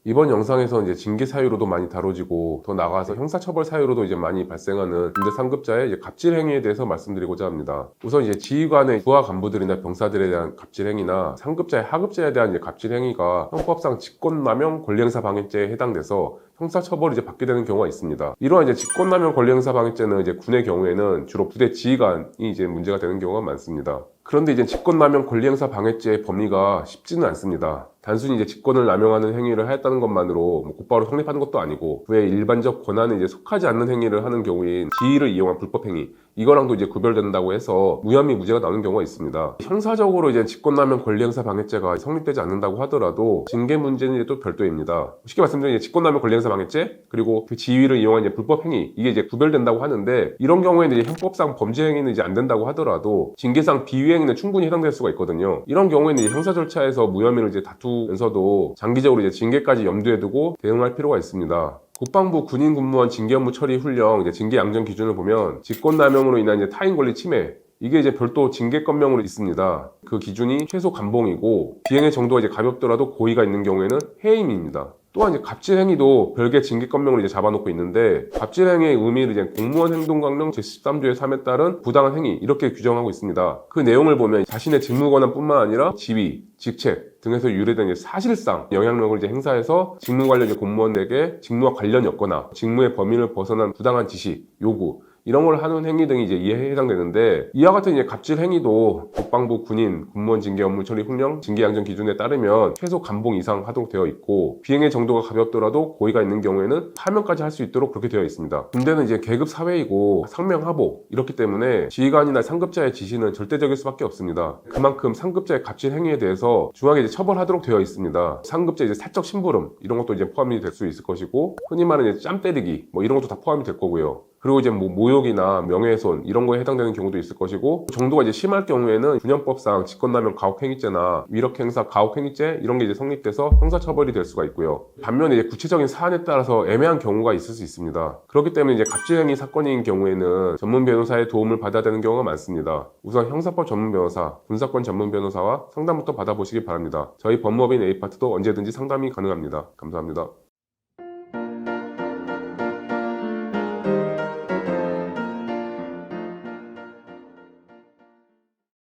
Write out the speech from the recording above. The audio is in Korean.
이번 영상에서 이제 징계 사유로도 많이 다뤄지고 더 나아가서 형사처벌 사유로도 이제 많이 발생하는 군대 상급자의 이제 갑질 행위에 대해서 말씀드리고자 합니다. 우선 이제 지휘관의 부하 간부들이나 병사들에 대한 갑질 행위나 상급자의 하급자에 대한 이제 갑질 행위가 형법상 직권남용 권리행사 방해죄에 해당돼서 형사처벌을 이제 받게 되는 경우가 있습니다. 이러한 이제 직권남용 권리행사 방해죄는 이제 군의 경우에는 주로 부대 지휘관이 이제 문제가 되는 경우가 많습니다. 그런데 이제 직권남용 권리행사 방해죄의 범위가 쉽지는 않습니다. 단순히 이제 직권을 남용하는 행위를 하였다는 것만으로 곧바로 성립하는 것도 아니고 그의 일반적 권한에 이제 속하지 않는 행위를 하는 경우인 지위를 이용한 불법 행위, 이거랑도 이제 구별된다고 해서 무혐의 무죄가 나오는 경우가 있습니다. 형사적으로 이제 직권남용 권리행사 방해죄가 성립되지 않는다고 하더라도 징계 문제는 이제 또 별도입니다. 쉽게 말씀드리면 직권남용 권리행사 방해죄 그리고 그 지위를 이용한 이제 불법 행위, 이게 이제 구별된다고 하는데 이런 경우에는 이제 형법상 범죄 행위는 이제 안 된다고 하더라도 징계상 비위 행위는 충분히 해당될 수가 있거든요. 이런 경우에는 이제 형사 절차에서 무혐의를 이제 다투면서도 장기적으로 이제 징계까지 염두에 두고 대응할 필요가 있습니다. 국방부 군인 군무원 징계 업무 처리 훈령 이제 징계 양정 기준을 보면 직권남용으로 인한 이제 타인 권리 침해, 이게 이제 별도 징계법명으로 있습니다. 그 기준이 최소 감봉이고 비행의 정도가 이제 가볍더라도 고의가 있는 경우에는 해임입니다. 또한 이제 갑질 행위도 별개 징계법명으로 이제 잡아놓고 있는데 갑질 행위의 의미를 이제 공무원 행동강령 제13조의 3에 따른 부당한 행위 이렇게 규정하고 있습니다. 그 내용을 보면 자신의 직무 권한뿐만 아니라 지위, 직책 등에서 유래된 사실상 영향력을 이제 행사해서 직무 관련 공무원에게 직무와 관련이 없거나 직무의 범위를 벗어난 부당한 지시, 요구 이런 걸 하는 행위 등이 이제 이에 해당되는데 이와 같은 이제 갑질 행위도 국방부 군인 군무원 징계 업무 처리 훈령 징계 양정 기준에 따르면 최소 감봉 이상 하도록 되어 있고 비행의 정도가 가볍더라도 고의가 있는 경우에는 파면까지 할 수 있도록 그렇게 되어 있습니다. 군대는 이제 계급 사회이고 상명하복 이렇기 때문에 지휘관이나 상급자의 지시는 절대적일 수밖에 없습니다. 그만큼 상급자의 갑질 행위에 대해서 중하게 이제 처벌하도록 되어 있습니다. 상급자 이제 사적 심부름 이런 것도 이제 포함이 될 수 있을 것이고 흔히 말하는 이제 짬 때리기 뭐 이런 것도 다 포함이 될 거고요. 그리고 이제 뭐 모욕이나 명예훼손 이런 거에 해당되는 경우도 있을 것이고 정도가 이제 심할 경우에는 군형법상 직권남용 가혹행위죄나 위력행사 가혹행위죄 이런 게 이제 성립돼서 형사처벌이 될 수가 있고요. 반면에 이제 구체적인 사안에 따라서 애매한 경우가 있을 수 있습니다. 그렇기 때문에 이제 갑질행위 사건인 경우에는 전문 변호사의 도움을 받아야 되는 경우가 많습니다. 우선 형사법 전문 변호사, 군사권 전문 변호사와 상담부터 받아보시기 바랍니다. 저희 법무법인 A파트도 언제든지 상담이 가능합니다. 감사합니다.